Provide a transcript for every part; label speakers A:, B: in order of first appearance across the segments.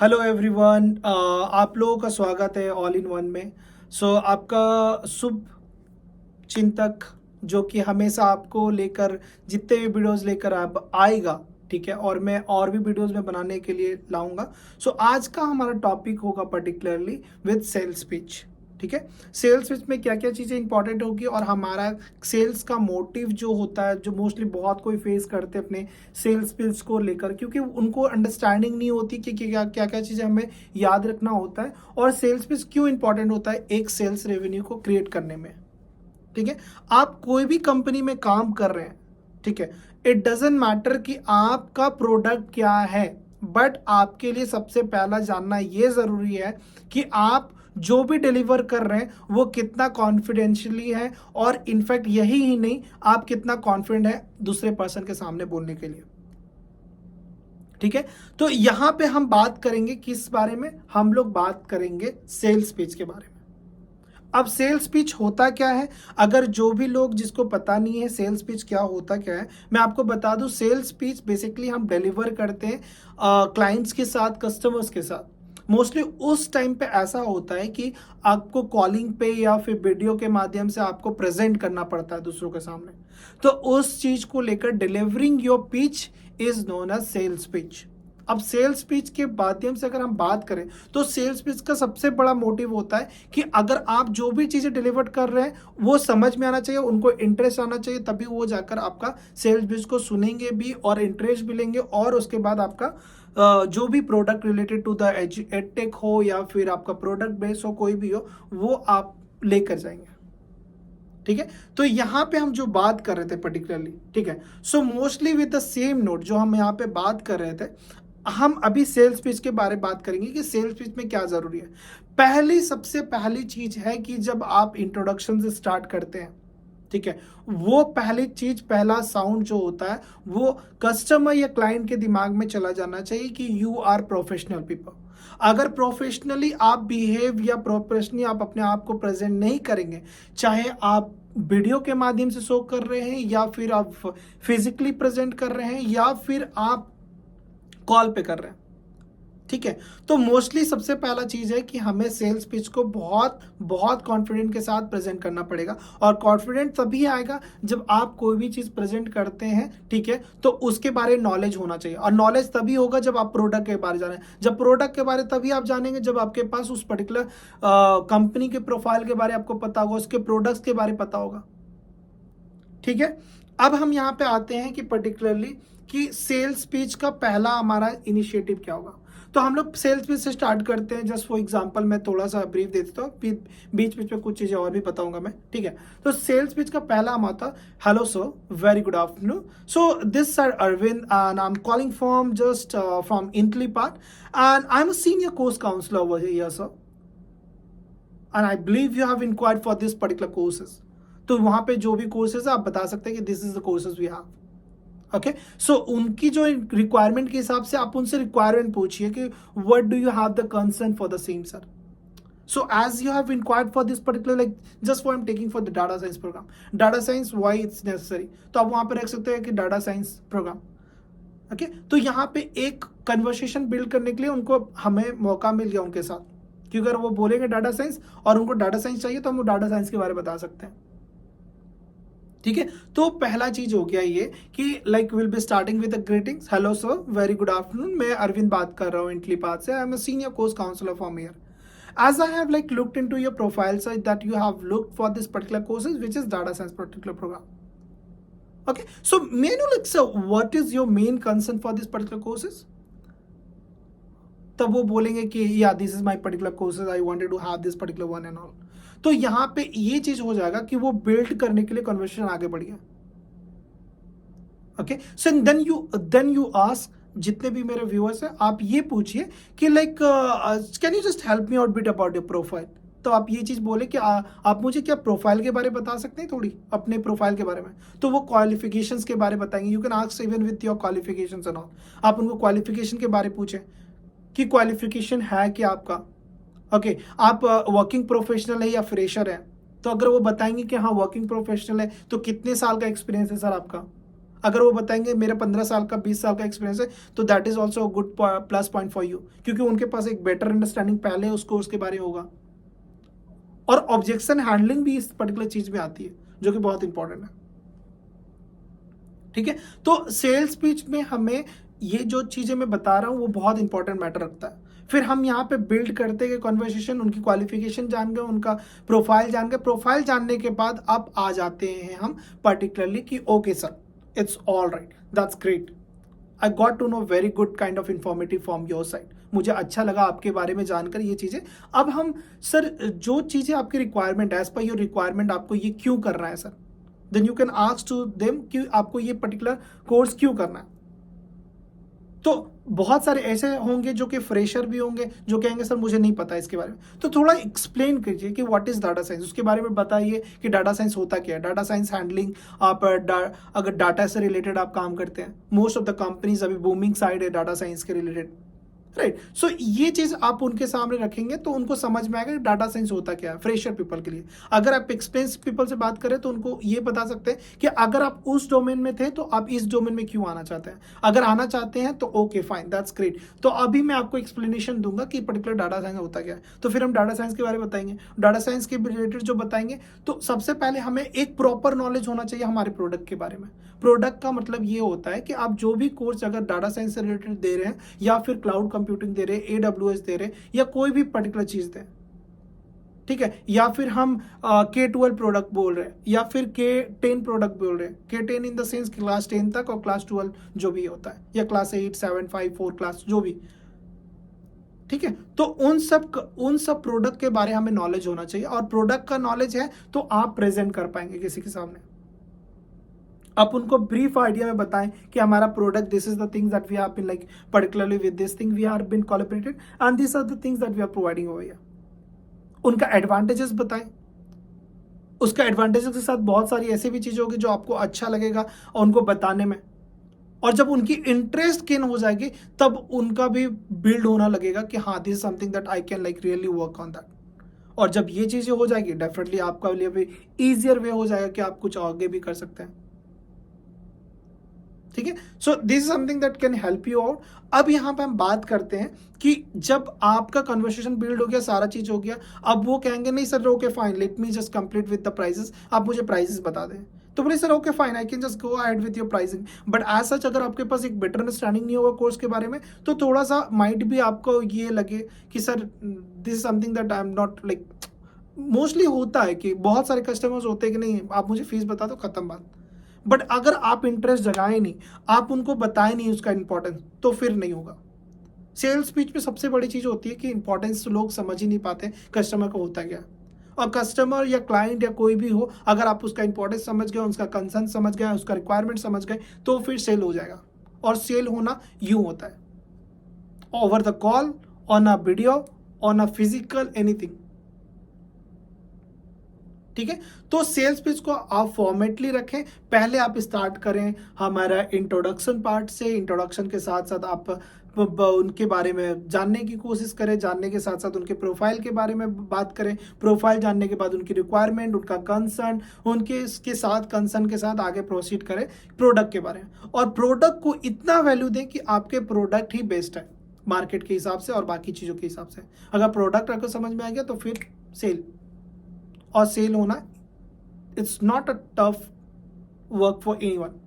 A: Hello everyone, आप लोगों का स्वागत है ऑल इन वन में। आपका शुभ चिंतक जो कि हमेशा आपको लेकर जितने भी वीडियोस लेकर आप आएगा, ठीक है, और मैं और भी वीडियोस में बनाने के लिए लाऊंगा। आज का हमारा टॉपिक होगा पर्टिकुलरली विद सेल्स पिच। ठीक है, सेल्स पिच में क्या क्या चीज़ें इंपॉर्टेंट होगी और हमारा सेल्स का मोटिव जो होता है, जो मोस्टली बहुत कोई फेस करते हैं अपने सेल्स पिच को लेकर, क्योंकि उनको अंडरस्टैंडिंग नहीं होती कि क्या क्या क्या चीज़ें हमें याद रखना होता है और सेल्स पिच क्यों इंपॉर्टेंट होता है एक सेल्स रेवेन्यू को क्रिएट करने में। ठीक है, आप कोई भी कंपनी में काम कर रहे हैं, ठीक है, इट डजेंट मैटर कि आपका प्रोडक्ट क्या है, बट आपके लिए सबसे पहला जानना यह जरूरी है कि आप जो भी डिलीवर कर रहे हैं वो कितना कॉन्फिडेंशियली है, और इनफैक्ट यही ही नहीं, आप कितना कॉन्फिडेंट है दूसरे पर्सन के सामने बोलने के लिए। ठीक है, तो यहां पे हम बात करेंगे किस बारे में, हम लोग बात करेंगे सेल्स पिच के बारे में। अब सेल्स पिच होता क्या है, अगर जो भी लोग जिसको पता नहीं है सेल्स पिच क्या होता क्या है, मैं आपको बता दूं। सेल्स पिच बेसिकली हम डिलीवर करते हैं क्लाइंट्स के साथ, कस्टमर्स के साथ। मोस्टली उस टाइम पे ऐसा होता है कि आपको कॉलिंग पे या फिर वीडियो के माध्यम से आपको प्रेजेंट करना पड़ता है दूसरों के सामने। तो उस चीज को लेकर delivering your pitch is known as sales pitch. अब सेल्स पिच के माध्यम से अगर हम बात करें तो सेल्स पिच का सबसे बड़ा मोटिव होता है कि अगर आप जो भी चीजें डिलीवर कर रहे हैं वो समझ में आना चाहिए, उनको इंटरेस्ट आना चाहिए, तभी वो जाकर आपका सेल्स पिच को सुनेंगे भी और इंटरेस्ट भी लेंगे, और उसके बाद आपका जो भी product related to the edtech हो या फिर आपका प्रोडक्ट बेस हो, कोई भी हो, वो आप लेकर जाएंगे। ठीक है, तो यहां पे हम जो बात कर रहे थे पर्टिकुलरली, ठीक है, mostly with the same note जो हम यहाँ पे बात कर रहे थे, हम अभी सेल्स पिच के बारे में बात करेंगे कि सेल्स पिच में क्या जरूरी है। सबसे पहली चीज है कि जब आप इंट्रोडक्शन से स्टार्ट करते हैं, ठीक है, वो पहली चीज, पहला साउंड जो होता है वो कस्टमर या क्लाइंट के दिमाग में चला जाना चाहिए कि यू आर प्रोफेशनल पीपल। अगर प्रोफेशनली आप बिहेव या प्रोफेशनली आप अपने आप को प्रेजेंट नहीं करेंगे, चाहे आप वीडियो के माध्यम से शो कर रहे हैं या फिर आप फिजिकली प्रेजेंट कर रहे हैं या फिर आप कॉल पे कर रहे हैं, ठीक है, तो मोस्टली सबसे पहला चीज है कि हमें सेल्स पिच को बहुत बहुत कॉन्फिडेंट के साथ प्रेजेंट करना पड़ेगा। और कॉन्फिडेंट तभी आएगा जब आप कोई भी चीज प्रेजेंट करते हैं, ठीक है, तो उसके बारे में नॉलेज होना चाहिए, और नॉलेज तभी होगा जब आप प्रोडक्ट के बारे जाने, जब प्रोडक्ट के बारे तभी आप जानेंगे जब आपके पास उस पर्टिकुलर कंपनी के प्रोफाइल के बारे आपको पता होगा, उसके प्रोडक्ट्स के बारे पता होगा। ठीक है, अब हम यहाँ पे आते हैं कि पर्टिकुलरली कि सेल्स पिच का पहला हमारा इनिशिएटिव क्या होगा। तो हम लोग सेल्स पिच से स्टार्ट करते हैं। जस्ट फॉर एग्जांपल मैं थोड़ा सा ब्रीफ दे देता हूँ, बीच बीच में कुछ चीजें और भी बताऊंगा मैं। ठीक है, तो सेल्स पिच का पहला हम आता, hello sir, very good afternoon, so this sir Arvind and I am calling from just from Intellipaat and I am a senior course counsellor over here sir, and I believe you have enquired for this particular courses. तो वहां पे जो भी courses है आप बता सकते हैं कि this is the courses we have. Okay, so उनकी जो रिक्वायरमेंट के हिसाब से आप उनसे रिक्वायरमेंट पूछिए कि what do you have the concern for the same sir. So as you have inquired for this particular, like just for I'm taking for the data science program, data science why it's necessary, तो आप वहां पे रख सकते हैं कि data science programme. Okay, तो यहाँ पे एक कन्वर्सेशन बिल्ड करने के लिए उनको हमें मौका मिल गया उनके साथ, क्योंकि अगर वो बोलेंगे डाटा साइंस और उनको डाटा साइंस चाहिए तो हम डाटा साइंस के बारे में बता सकते हैं। ठीक है, तो पहला चीज हो गया ये कि like will be starting with greetings, hello sir, very good afternoon, मैं अरविंद बात कर रहा हूँ इंटली पाथ से, I am a senior course counsellor from here, as I have like looked into your profile site that you have looked for this particular courses which is data science particular program. Okay, so may I know like sir what is your main concern for this particular courses? तब वो बोलेंगे कि yeah this is my particular courses, I wanted to have this particular one and all. तो यहाँ पे ये चीज हो जाएगा कि वो बिल्ड करने के लिए कन्वर्सेशन आगे बढ़ गया। Okay, so then you ask, जितने भी मेरे व्यूअर्स हैं आप ये पूछिए कि like can you just help me out bit about your profile. तो आप ये चीज बोले कि आप मुझे क्या प्रोफाइल के बारे में बता सकते हैं, थोड़ी अपने प्रोफाइल के बारे में। तो वो क्वालिफिकेशंस के बारे में बताएंगे, you can ask even with your qualifications and all. आप उनको क्वालिफिकेशन के बारे पूछे कि क्वालिफिकेशन है क्या आपका। ओके, आप वर्किंग प्रोफेशनल है या फ्रेशर है, तो अगर वो बताएंगे कि हाँ वर्किंग प्रोफेशनल है तो कितने साल का एक्सपीरियंस है सर आपका। अगर वो बताएंगे मेरा 15 साल का 20 साल का एक्सपीरियंस है, तो that is also good plus point for you, क्योंकि उनके पास एक बेटर अंडरस्टैंडिंग पहले उस कोर्स के बारे में होगा। और ऑब्जेक्शन हैंडलिंग भी इस पर्टिकुलर चीज में आती है, जो कि बहुत इंपॉर्टेंट है। ठीक है, तो सेल्स पिच में हमें ये जो चीजें मैं बता रहा हूं वो बहुत इंपॉर्टेंट मैटर रखता है। फिर हम यहाँ पे बिल्ड करते गए कॉन्वर्सेशन, उनकी क्वालिफिकेशन जान गए, उनका प्रोफाइल जान गए। प्रोफाइल जानने के बाद अब आ जाते हैं हम पर्टिकुलरली कि okay sir, it's all right, that's great, I got to know very good kind of informative from your side. मुझे अच्छा लगा आपके बारे में जानकर ये चीजें। अब हम सर जो चीजें आपकी requirement, as per your requirement, आपको ये क्यों करना है sir, then you can ask to them कि आपको ये पर्टिकुलर कोर्स क्यों करना है। तो बहुत सारे ऐसे होंगे जो कि फ्रेशर भी होंगे, जो कहेंगे सर मुझे नहीं पता इसके बारे में, तो थोड़ा एक्सप्लेन कीजिए कि व्हाट इज डाटा साइंस, उसके बारे में बताइए कि डाटा साइंस होता क्या है। डाटा साइंस हैंडलिंग, आप अगर डाटा से रिलेटेड आप काम करते हैं, मोस्ट ऑफ द कंपनीज अभी बूमिंग साइड है डाटा साइंस के रिलेटेड, राइट। सो ये चीज आप उनके सामने रखेंगे तो उनको समझ में आएगा कि डाटा साइंस होता क्या है फ्रेशर पीपल के लिए। अगर आप एक्सपीरियंस पीपल से बात करें तो उनको ये बता सकते हैं कि अगर आप उस डोमेन में थे तो आप इस डोमेन में क्यों आना चाहते हैं। अगर आना चाहते हैं तो ओके फाइन, दैट्स ग्रेट। तो अभी मैं आपको एक्सप्लेनेशन दूंगा कि पर्टिकुलर डाटा साइंस होता क्या है। तो फिर हम डाटा साइंस के बारे में बताएंगे, डाटा साइंस के रिलेटेड जो बताएंगे, तो सबसे पहले हमें एक प्रॉपर नॉलेज होना चाहिए हमारे प्रोडक्ट के बारे में। प्रोडक्ट का मतलब ये होता है कि आप जो भी कोर्स अगर डाटा साइंस से रिलेटेड दे रहे हैं, या फिर क्लाउड कंप्यूटिंग दे रहे हैं, AWS दे रहे हैं, या कोई भी पर्टिकुलर चीज दें, ठीक है, या फिर हम K12 प्रोडक्ट बोल रहे हैं, या फिर K10 प्रोडक्ट बोल रहे हैं। K10 in the sense class 10 तक, और क्लास 12 जो भी होता है, या क्लास 8, 7, 5, 4 क्लास जो भी, ठीक है। तो उन सब प्रोडक्ट के बारे में हमें नॉलेज होना चाहिए, और प्रोडक्ट का नॉलेज है तो आप प्रेजेंट कर पाएंगे किसी के सामने। आप उनको ब्रीफ आइडिया में बताएं कि हमारा product, this is the things that we have been like particularly with this thing we are been collaborated, and this are the things that we are providing over here. उनका advantages बताएं। उसका advantages के साथ बहुत सारी ऐसी भी चीजें होगी जो आपको अच्छा लगेगा और उनको बताने में। और जब उनकी इंटरेस्ट गेन हो जाएगी तब उनका भी बिल्ड होना लगेगा कि हाँ, this is something that I can like really work on that. और जब ये चीजें हो जाएगी, डेफिनेटली आपका लिए भी ईजियर वे हो जाएगा कि आप कुछ आगे भी कर सकते हैं। ठीक है, so this is something that can help you out. अब यहाँ पे हम बात करते हैं कि जब आपका कन्वर्सेशन बिल्ड हो गया, सारा चीज हो गया, अब वो कहेंगे नहीं sir okay fine, let me just complete with the prices, आप मुझे प्राइसेस बता दें। तो बोले sir okay fine, I can just go ahead with your pricing, but as such अगर आपके पास एक बेटर अंडरस्टैंडिंग नहीं होगा कोर्स के बारे में, तो थोड़ा सा माइट भी आपको ये लगे कि sir this is something that I am not like. Mostly होता है कि बहुत सारे कस्टमर्स होते हैं कि नहीं आप मुझे फीस बता दो, खत्म बात। बट अगर आप इंटरेस्ट जगाए नहीं, आप उनको बताए नहीं उसका इंपॉर्टेंस, तो फिर नहीं होगा। सेल्स पिच में सबसे बड़ी चीज होती है कि इंपॉर्टेंस लोग समझ ही नहीं पाते कस्टमर का होता क्या। और कस्टमर या क्लाइंट या कोई भी हो, अगर आप उसका इंपॉर्टेंस समझ गए, उसका कंसर्न समझ गए, उसका रिक्वायरमेंट समझ गए, तो फिर सेल हो जाएगा। और सेल होना यूं होता है, over the call, on a video, on a physical, anything. ठीक है, तो सेल्स पिच को आप फॉर्मेटली रखें। पहले आप स्टार्ट करें हमारा इंट्रोडक्शन पार्ट से। इंट्रोडक्शन के साथ साथ आप उनके बारे में जानने की कोशिश करें, जानने के साथ साथ उनके प्रोफाइल के बारे में बात करें। प्रोफाइल जानने के बाद उनकी रिक्वायरमेंट, उनका कंसर्न, उनके इसके साथ कंसर्न के साथ आगे प्रोसीड करें प्रोडक्ट के बारे में। और प्रोडक्ट को इतना वैल्यू दें कि आपके प्रोडक्ट ही बेस्ट है मार्केट के हिसाब से और बाकी चीज़ों के हिसाब से। अगर प्रोडक्ट आपको समझ में आ गया तो फिर सेल, और सेल होना, it's not a tough work for anyone.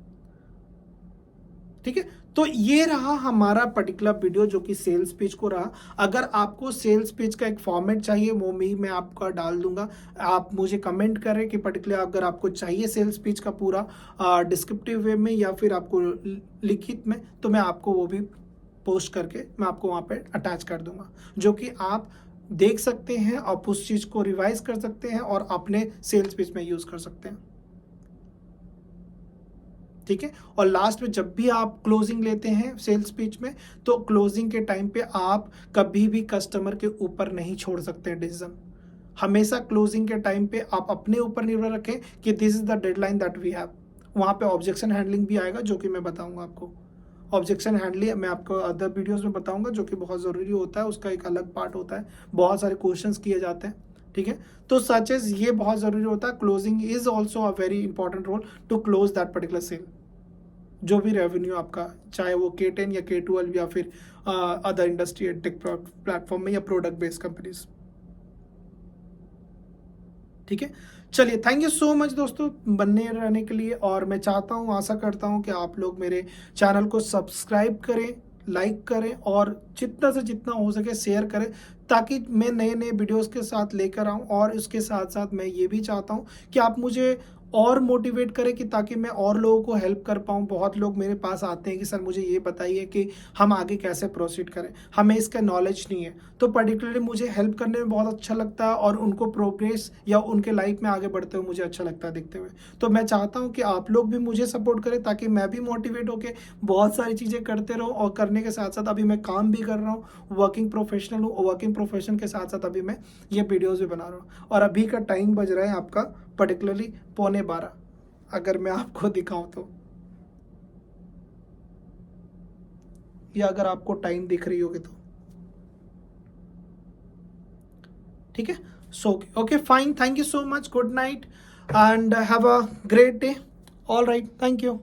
A: ठीक है, तो ये रहा हमारा पर्टिकुलर वीडियो जो कि सेल्स पिच को रहा। अगर आपको सेल्स पिच का एक फॉर्मेट चाहिए वो मैं आपका डाल दूंगा। आप मुझे कमेंट करें कि पर्टिकुलर अगर आपको चाहिए सेल्स पिच का पूरा डिस्क्रिप्टिव वे में या फिर आपको लिखित में, तो मैं आपको वो भी पोस्ट करके मैं आपको वहाँ पे अटैच कर दूंगा, जो कि आप देख सकते हैं, आप उस चीज को रिवाइज कर सकते हैं और अपने सेल्स पिच में यूज कर सकते हैं। ठीक है, और लास्ट में जब भी आप क्लोजिंग लेते हैं सेल्स पिच में, तो क्लोजिंग के टाइम पे आप कभी भी कस्टमर के ऊपर नहीं छोड़ सकते डिसीजन। हमेशा क्लोजिंग के टाइम पे आप अपने ऊपर निर्भर रखें कि this is the deadline that we have. वहां पे ऑब्जेक्शन हैंडलिंग भी आएगा जो कि मैं बताऊंगा आपको। ऑब्जेक्शन हैंडलिंग मैं आपको अदर वीडियोस में बताऊंगा, जो कि बहुत ज़रूरी होता है, उसका एक अलग पार्ट होता है, बहुत सारे क्वेश्चंस किए जाते हैं। ठीक है, तो सच एज ये बहुत ज़रूरी होता है। Closing is also a very important role to close that particular sale. जो भी रेवेन्यू आपका, चाहे वो K10 या K12 या फिर अदर इंडस्ट्री टेक प्लेटफॉर्म में या प्रोडक्ट बेस्ड कंपनीज। ठीक है, चलिए थैंक यू सो मच दोस्तों बनने रहने के लिए। और मैं चाहता हूँ, आशा करता हूँ कि आप लोग मेरे चैनल को सब्सक्राइब करें, लाइक करें और जितना से जितना हो सके शेयर करें, ताकि मैं नए नए वीडियोस के साथ लेकर आऊँ। और इसके साथ साथ मैं ये भी चाहता हूँ कि आप मुझे और मोटिवेट करें कि ताकि मैं और लोगों को हेल्प कर पाऊँ। बहुत लोग मेरे पास आते हैं कि सर मुझे ये बताइए कि हम आगे कैसे प्रोसीड करें, हमें इसका नॉलेज नहीं है। तो पर्टिकुलरली मुझे हेल्प करने में बहुत अच्छा लगता है और उनको प्रोग्रेस या उनके लाइफ में आगे बढ़ते हुए मुझे अच्छा लगता है देखते हुए। तो मैं चाहता हूँ कि आप लोग भी मुझे सपोर्ट करें, ताकि मैं भी मोटिवेट होकर बहुत सारी चीज़ें करते रहूँ। और करने के साथ साथ अभी मैं काम भी कर रहा हूँ, वर्किंग प्रोफेशनल हूँ, वर्किंग प्रोफेशन के साथ साथ अभी मैं ये वीडियोज़ भी बना रहा हूँ। और अभी का टाइम बज रहा है आपका पर्टिकुलरली 11:15, अगर मैं आपको दिखाऊं तो, या अगर आपको टाइम दिख रही होगी तो। ठीक है, so okay fine, thank you so much, good night and have a great day. All right, thank you.